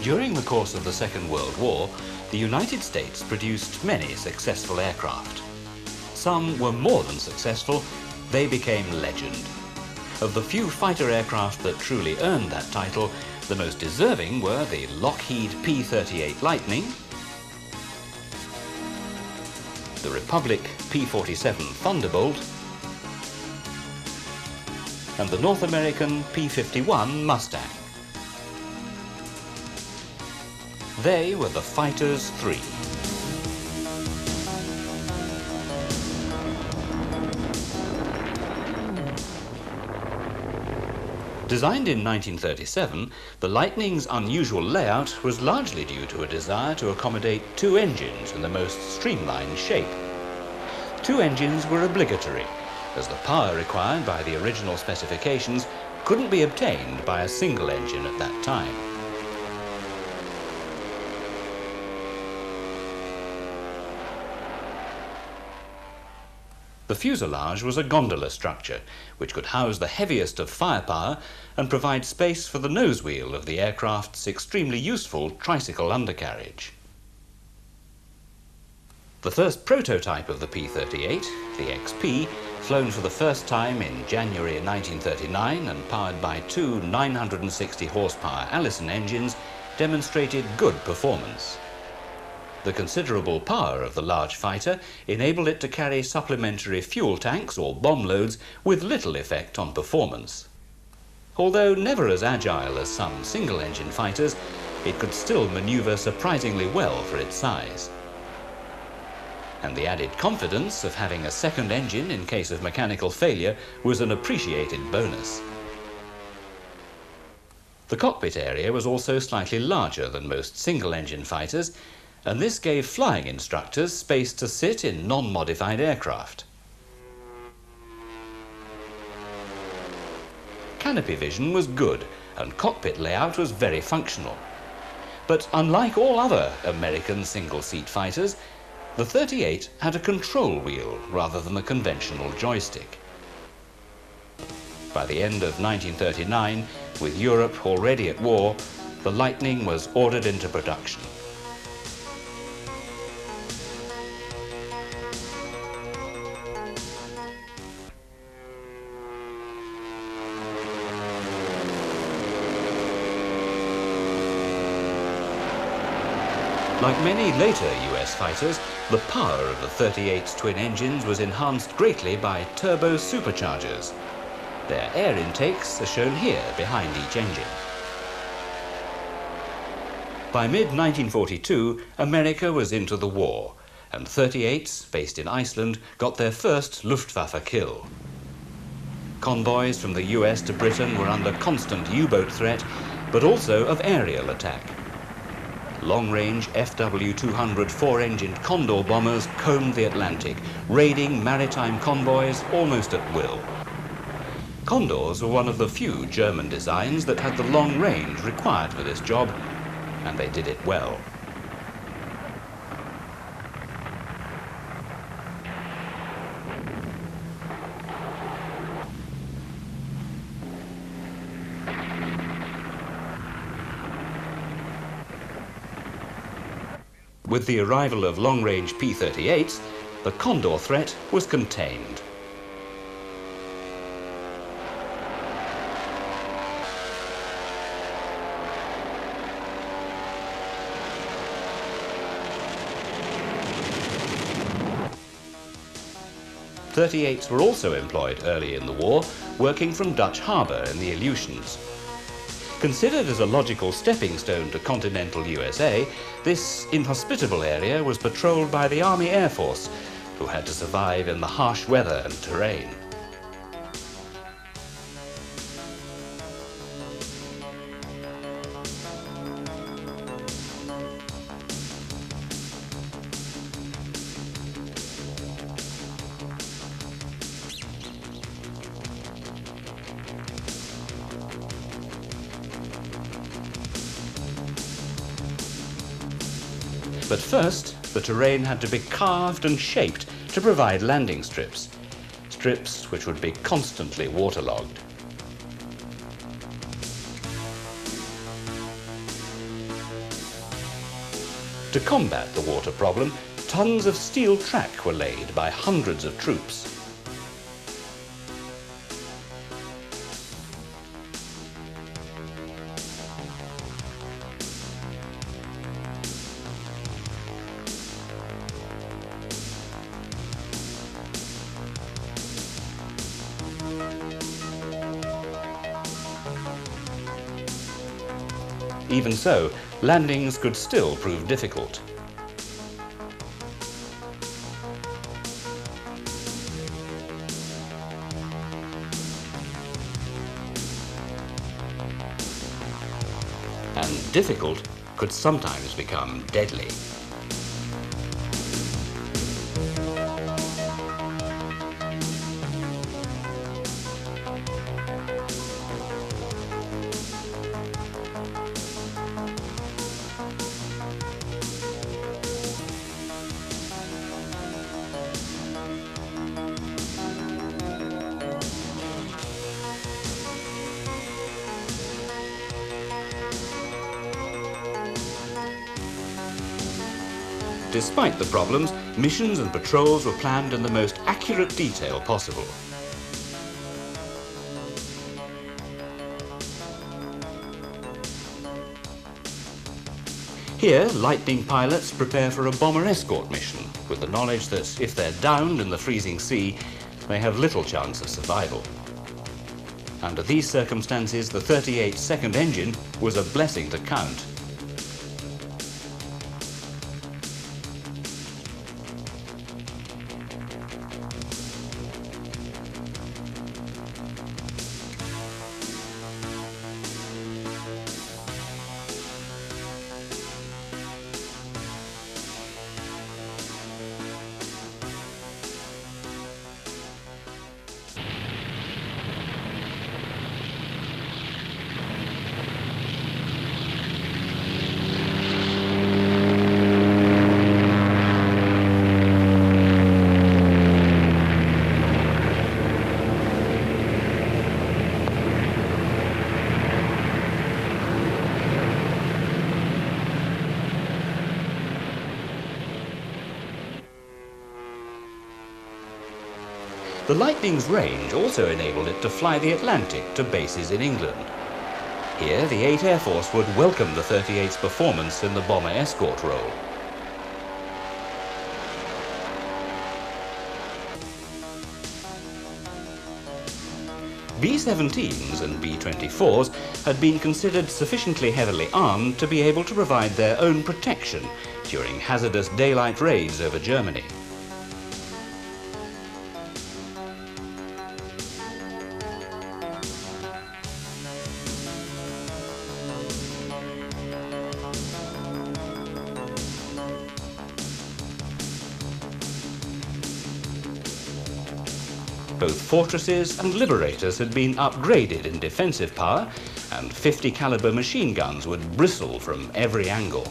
During the course of the Second World War, the United States produced many successful aircraft. Some were more than successful, they became legend. Of the few fighter aircraft that truly earned that title, the most deserving were the Lockheed P-38 Lightning, the Republic P-47 Thunderbolt, and the North American P-51 Mustang. They were the Fighters 3. Designed in 1937, the Lightning's unusual layout was largely due to a desire to accommodate two engines in the most streamlined shape. Two engines were obligatory, as the power required by the original specifications couldn't be obtained by a single engine at that time. The fuselage was a gondola structure, which could house the heaviest of firepower and provide space for the nose wheel of the aircraft's extremely useful tricycle undercarriage. The first prototype of the P-38, the XP, flown for the first time in January 1939 and powered by two 960 horsepower Allison engines, demonstrated good performance. The considerable power of the large fighter enabled it to carry supplementary fuel tanks or bomb loads with little effect on performance. Although never as agile as some single-engine fighters, it could still maneuver surprisingly well for its size. And the added confidence of having a second engine in case of mechanical failure was an appreciated bonus. The cockpit area was also slightly larger than most single-engine fighters, and this gave flying instructors space to sit in non-modified aircraft. Canopy vision was good, and cockpit layout was very functional. But unlike all other American single-seat fighters, the 38 had a control wheel rather than a conventional joystick. By the end of 1939, with Europe already at war, the Lightning was ordered into production. Like many later US fighters, the power of the 38's twin engines was enhanced greatly by turbo superchargers. Their air intakes are shown here behind each engine. By mid-1942, America was into the war, and 38s, based in Iceland, got their first Luftwaffe kill. Convoys from the US to Britain were under constant U-boat threat, but also of aerial attack. Long-range FW-200 four-engined Condor bombers combed the Atlantic, raiding maritime convoys almost at will. Condors were one of the few German designs that had the long range required for this job, and they did it well. With the arrival of long-range P-38s, the Condor threat was contained. .38s were also employed early in the war, working from Dutch Harbour in the Aleutians. Considered as a logical stepping stone to continental USA, this inhospitable area was patrolled by the Army Air Force, who had to survive in the harsh weather and terrain. But first, the terrain had to be carved and shaped to provide landing strips, strips which would be constantly waterlogged. To combat the water problem, tons of steel track were laid by hundreds of troops. Even so, landings could still prove difficult. And difficult could sometimes become deadly. Despite the problems, missions and patrols were planned in the most accurate detail possible. Here, Lightning pilots prepare for a bomber escort mission, with the knowledge that if they're downed in the freezing sea, they have little chance of survival. Under these circumstances, the 38's second engine was a blessing to count. The Lightning's range also enabled it to fly the Atlantic to bases in England. Here, the 8th Air Force would welcome the 38's performance in the bomber escort role. B-17s and B-24s had been considered sufficiently heavily armed to be able to provide their own protection during hazardous daylight raids over Germany. Both fortresses and liberators had been upgraded in defensive power, and 50 caliber machine guns would bristle from every angle.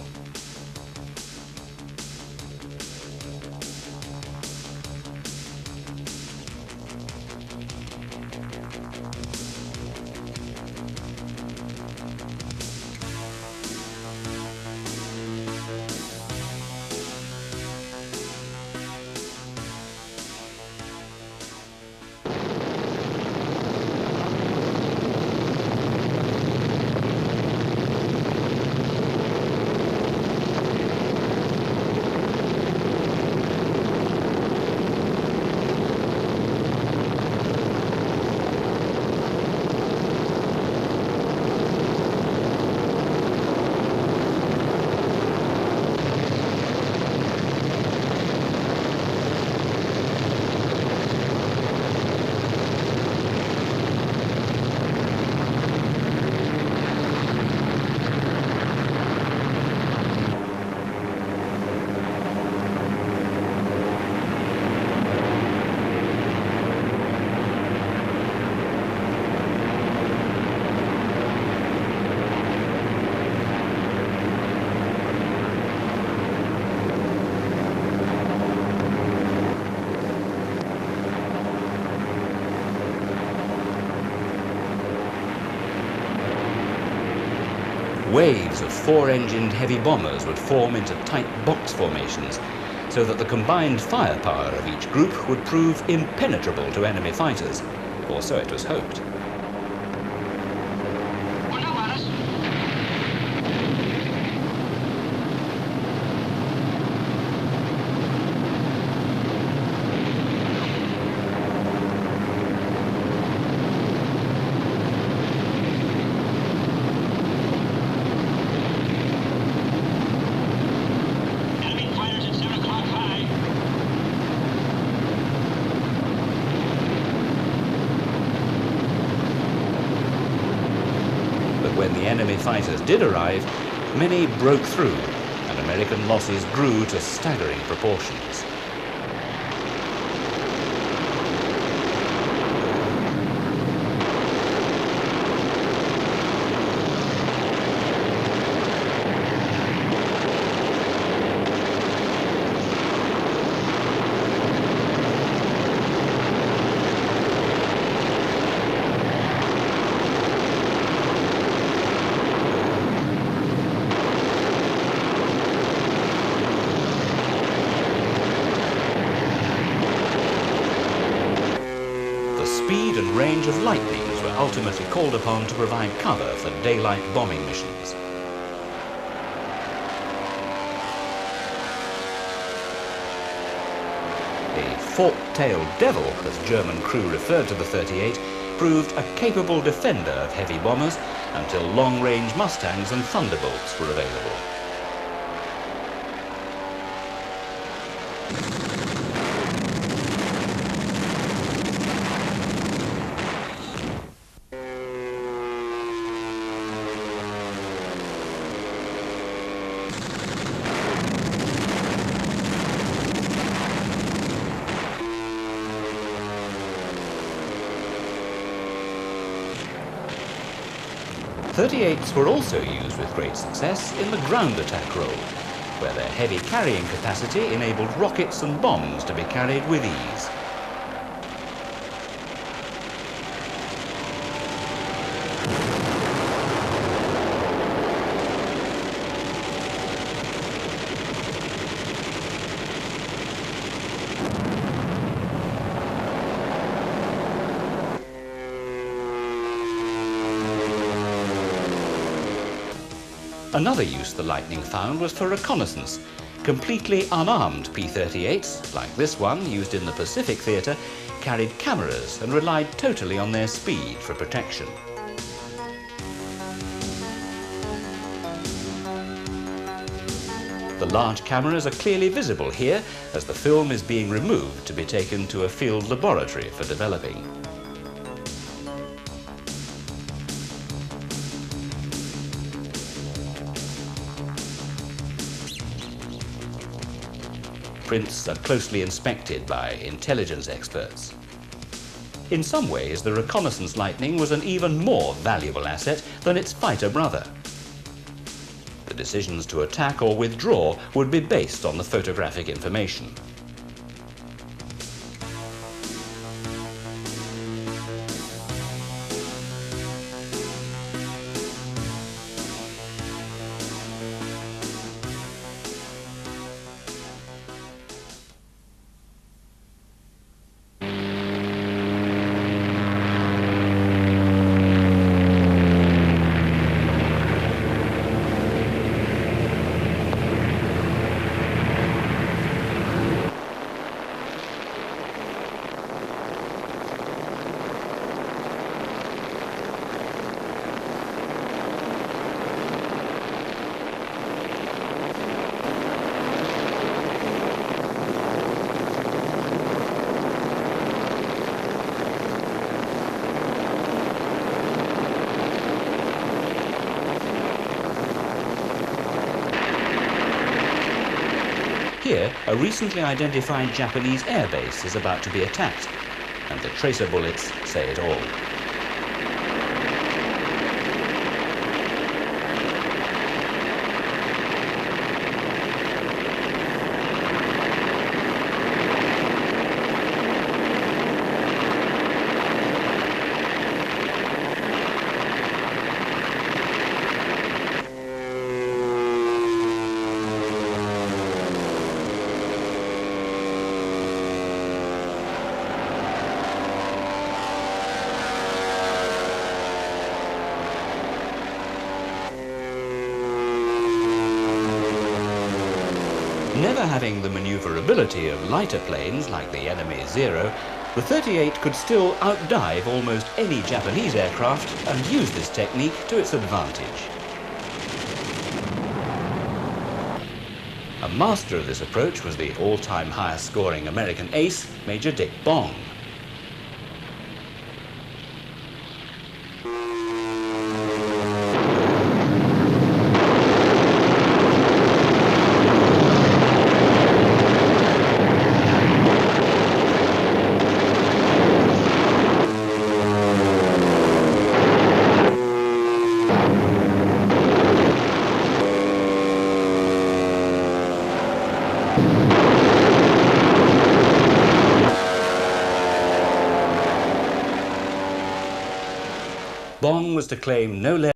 waves of four-engined heavy bombers would form into tight box formations, so that the combined firepower of each group would prove impenetrable to enemy fighters, or so it was hoped. When the enemy fighters did arrive, many broke through, and American losses grew to staggering proportions. The speed and range of Lightnings were ultimately called upon to provide cover for daylight bombing missions. A fork-tailed devil, as German crew referred to the 38, proved a capable defender of heavy bombers until long-range Mustangs and Thunderbolts were available. .38s were also used with great success in the ground attack role, where their heavy carrying capacity enabled rockets and bombs to be carried with ease. Another use the Lightning found was for reconnaissance. Completely unarmed P-38s, like this one used in the Pacific Theatre, carried cameras and relied totally on their speed for protection. The large cameras are clearly visible here as the film is being removed to be taken to a field laboratory for developing. Prints are closely inspected by intelligence experts. In some ways, the reconnaissance Lightning was an even more valuable asset than its fighter brother. The decisions to attack or withdraw would be based on the photographic information. Here, a recently identified Japanese airbase is about to be attacked, and the tracer bullets say it all. having the maneuverability of lighter planes like the enemy Zero, the 38 could still outdive almost any Japanese aircraft and use this technique to its advantage. A master of this approach was the all-time highest scoring American ace, Major Dick Bong. Bong was to claim no less